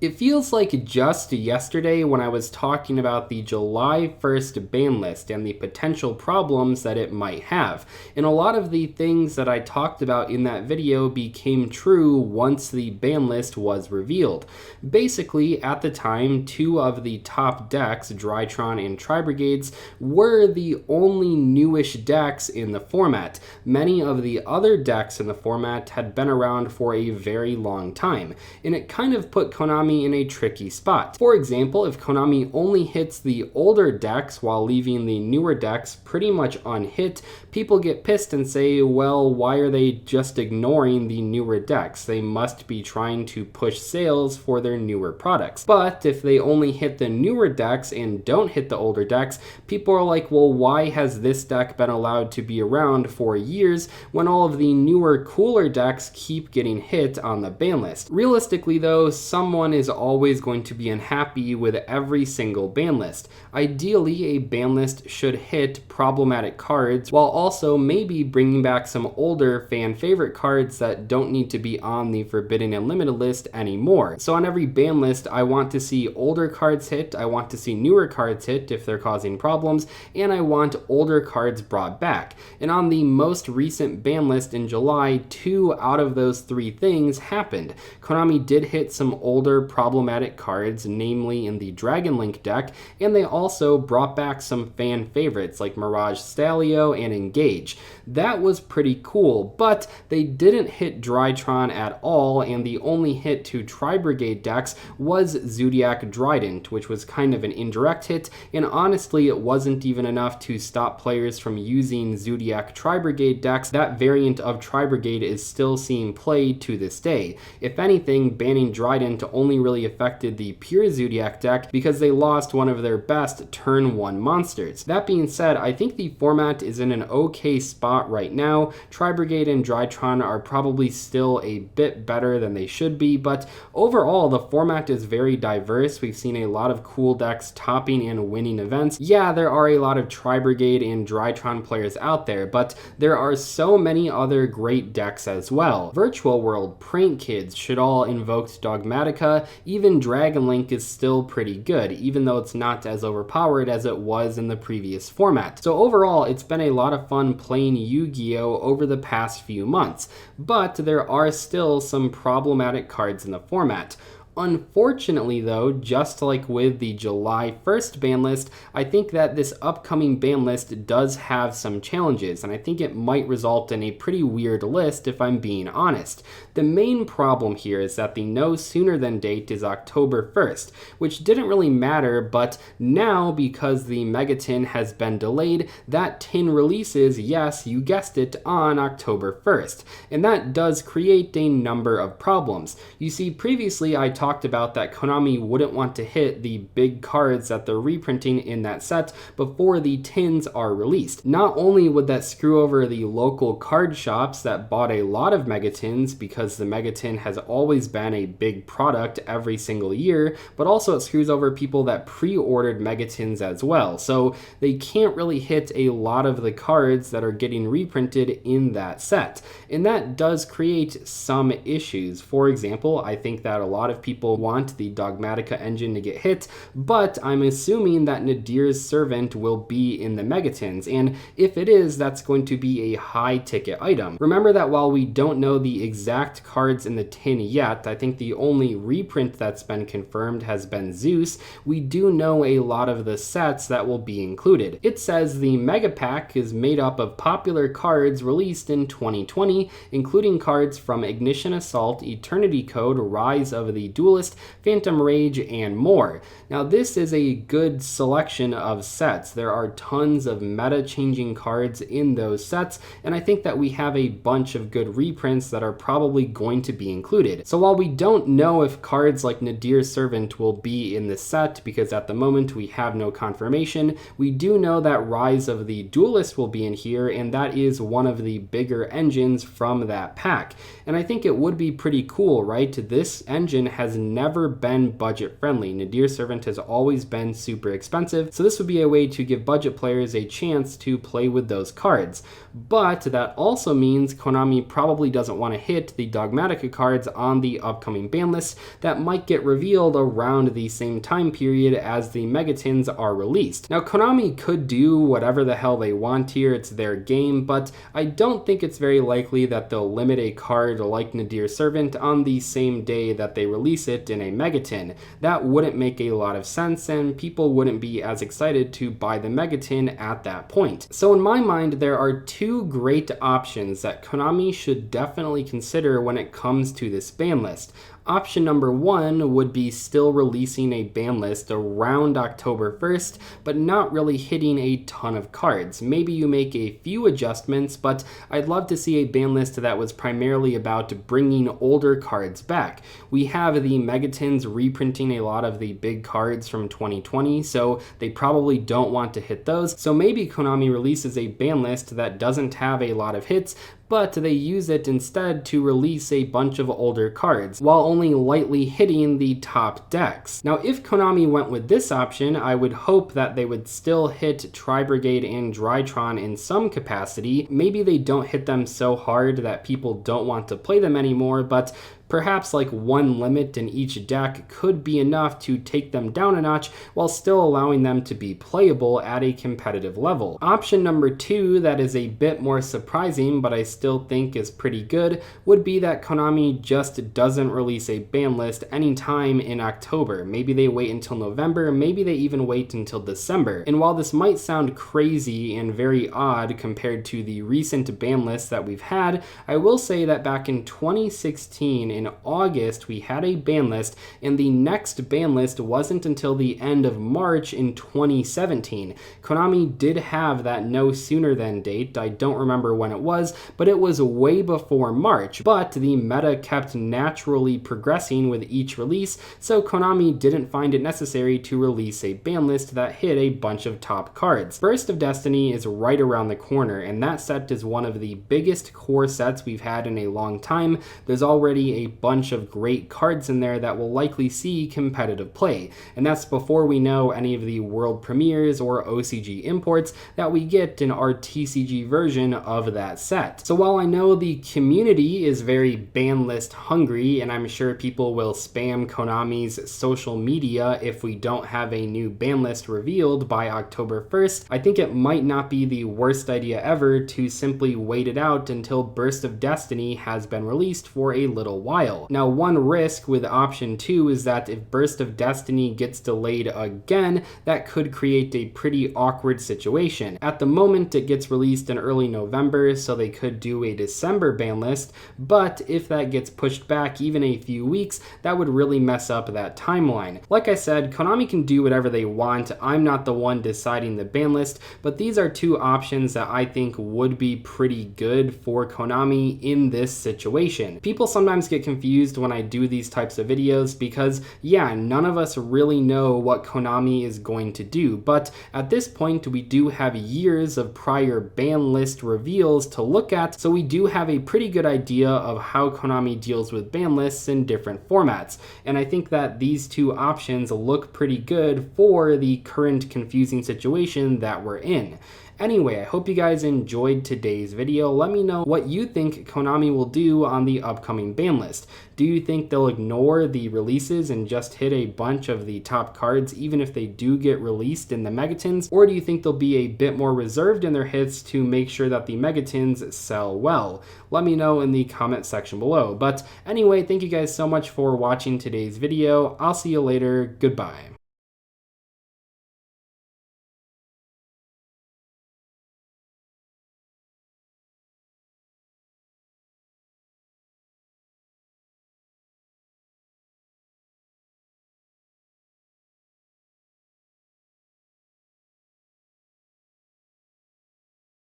It feels like just yesterday when I was talking about the July 1st ban list and the potential problems that it might have. And a lot of the things that I talked about in that video became true once the ban list was revealed. Basically, at the time, two of the top decks, Drytron and Tri-Brigades, were the only newish decks in the format. Many of the other decks in the format had been around for a very long time, and it kind of put Konami in a tricky spot. For example, if Konami only hits the older decks while leaving the newer decks pretty much unhit, people get pissed and say, well, why are they just ignoring the newer decks? They must be trying to push sales for their newer products. But if they only hit the newer decks and don't hit the older decks, people are like, well, why has this deck been allowed to be around for years when all of the newer, cooler decks keep getting hit on the ban list? Realistically though, someone is always going to be unhappy with every single ban list. Ideally, a ban list should hit problematic cards while also maybe bringing back some older fan favorite cards that don't need to be on the Forbidden and Limited list anymore. So on every ban list, I want to see older cards hit, I want to see newer cards hit if they're causing problems, and I want older cards brought back. And on the most recent ban list in July, 2 out of those 3 things happened. Konami did hit some older problematic cards, namely in the Dragon Link deck, and they also brought back some fan favorites like Mirage Stalio and Engage. That was pretty cool, but they didn't hit Drytron at all, and the only hit to Tri-Brigade decks was Zodiac Trident, which was kind of an indirect hit, and honestly it wasn't even enough to stop players from using Zodiac Tri-Brigade decks. That variant of Tri-Brigade is still seeing played to this day. If anything, banning Trident only really affected the pure Zodiac deck because they lost one of their best turn 1 monsters. That being said, I think the format is in an okay spot right now. Tri-Brigade and Drytron are probably still a bit better than they should be, but overall the format is very diverse. We've seen a lot of cool decks topping and winning events. Yeah, there are a lot of Tri-Brigade and Drytron players out there, but there are so many other great decks as well. Virtual World, Prank Kids, should all invoked Dogmatica. Even Dragon Link is still pretty good, even though it's not as overpowered as it was in the previous format. So overall, it's been a lot of fun playing Yu-Gi-Oh! Over the past few months, but there are still some problematic cards in the format. Unfortunately though, just like with the July 1st ban list, I think that this upcoming ban list does have some challenges, and I think it might result in a pretty weird list if I'm being honest. The main problem here is that the no sooner than date is October 1st, which didn't really matter, but now because the Megaton has been delayed, that tin releases, yes, you guessed it, on October 1st, and that does create a number of problems. You see, previously I talked about that Konami wouldn't want to hit the big cards that they're reprinting in that set before the tins are released. Not only would that screw over the local card shops that bought a lot of Megatins because the Megatin has always been a big product every single year, but also it screws over people that pre-ordered Megatins as well. So they can't really hit a lot of the cards that are getting reprinted in that set. And that does create some issues. For example, I think that a lot of people want the Dogmatica engine to get hit, but I'm assuming that Nadir's Servant will be in the Megatins, and if it is, that's going to be a high ticket item. Remember that while we don't know the exact cards in the tin yet, I think the only reprint that's been confirmed has been Zeus, we do know a lot of the sets that will be included. It says the Mega Pack is made up of popular cards released in 2020, including cards from Ignition Assault, Eternity Code, Rise of the Duelist, Phantom Rage, and more. Now this is a good selection of sets. There are tons of meta-changing cards in those sets, and I think that we have a bunch of good reprints that are probably going to be included. So while we don't know if cards like Nadir's Servant will be in the set, because at the moment we have no confirmation, we do know that Rise of the Duelist will be in here, and that is one of the bigger engines from that pack. And I think it would be pretty cool, right? This engine has has never been budget friendly. Nadir Servant has always been super expensive, so this would be a way to give budget players a chance to play with those cards. But that also means Konami probably doesn't want to hit the Dogmatica cards on the upcoming ban list that might get revealed around the same time period as the Megatons are released. Now, Konami could do whatever the hell they want here, it's their game, but I don't think it's very likely that they'll limit a card like Nadir Servant on the same day that they release it in a Megaton. That wouldn't make a lot of sense, and people wouldn't be as excited to buy the Megaton at that point. So in my mind, there are two great options that Konami should definitely consider when it comes to this ban list. Option number one would be still releasing a ban list around October 1st, but not really hitting a ton of cards. Maybe you make a few adjustments, but I'd love to see a ban list that was primarily about bringing older cards back. We have the Megatons reprinting a lot of the big cards from 2020, so they probably don't want to hit those. So maybe Konami releases a ban list that doesn't have a lot of hits, but they use it instead to release a bunch of older cards, while only lightly hitting the top decks. Now, if Konami went with this option, I would hope that they would still hit Tri-Brigade and Drytron in some capacity. Maybe they don't hit them so hard that people don't want to play them anymore, but perhaps like one limit in each deck could be enough to take them down a notch while still allowing them to be playable at a competitive level. Option number two, that is a bit more surprising but I still think is pretty good, would be that Konami just doesn't release a ban list anytime in October. Maybe they wait until November, maybe they even wait until December. And while this might sound crazy and very odd compared to the recent ban lists that we've had, I will say that back in 2016, in August, we had a ban list, and the next ban list wasn't until the end of March in 2017. Konami did have that no sooner than date. I don't remember when it was, but it was way before March. But the meta kept naturally progressing with each release, so Konami didn't find it necessary to release a ban list that hit a bunch of top cards. Burst of Destiny is right around the corner, and that set is one of the biggest core sets we've had in a long time. There's already a bunch of great cards in there that will likely see competitive play, and that's before we know any of the world premieres or OCG imports that we get in our TCG version of that set. So while I know the community is very ban list hungry, and I'm sure people will spam Konami's social media if we don't have a new ban list revealed by October 1st, I think it might not be the worst idea ever to simply wait it out until Burst of Destiny has been released for a little while. Now, one risk with option two is that if Burst of Destiny gets delayed again, that could create a pretty awkward situation. At the moment, it gets released in early November, so they could do a December ban list, but if that gets pushed back even a few weeks, that would really mess up that timeline. Like I said, Konami can do whatever they want. I'm not the one deciding the ban list, but these are two options that I think would be pretty good for Konami in this situation. People sometimes get confused when I do these types of videos because, yeah, none of us really know what Konami is going to do, but at this point we do have years of prior ban list reveals to look at, so we do have a pretty good idea of how Konami deals with ban lists in different formats, and I think that these two options look pretty good for the current confusing situation that we're in. Anyway, I hope you guys enjoyed today's video. Let me know what you think Konami will do on the upcoming ban list. Do you think they'll ignore the releases and just hit a bunch of the top cards even if they do get released in the Megatons? Or do you think they'll be a bit more reserved in their hits to make sure that the Megatons sell well? Let me know in the comment section below. But anyway, thank you guys so much for watching today's video. I'll see you later. Goodbye.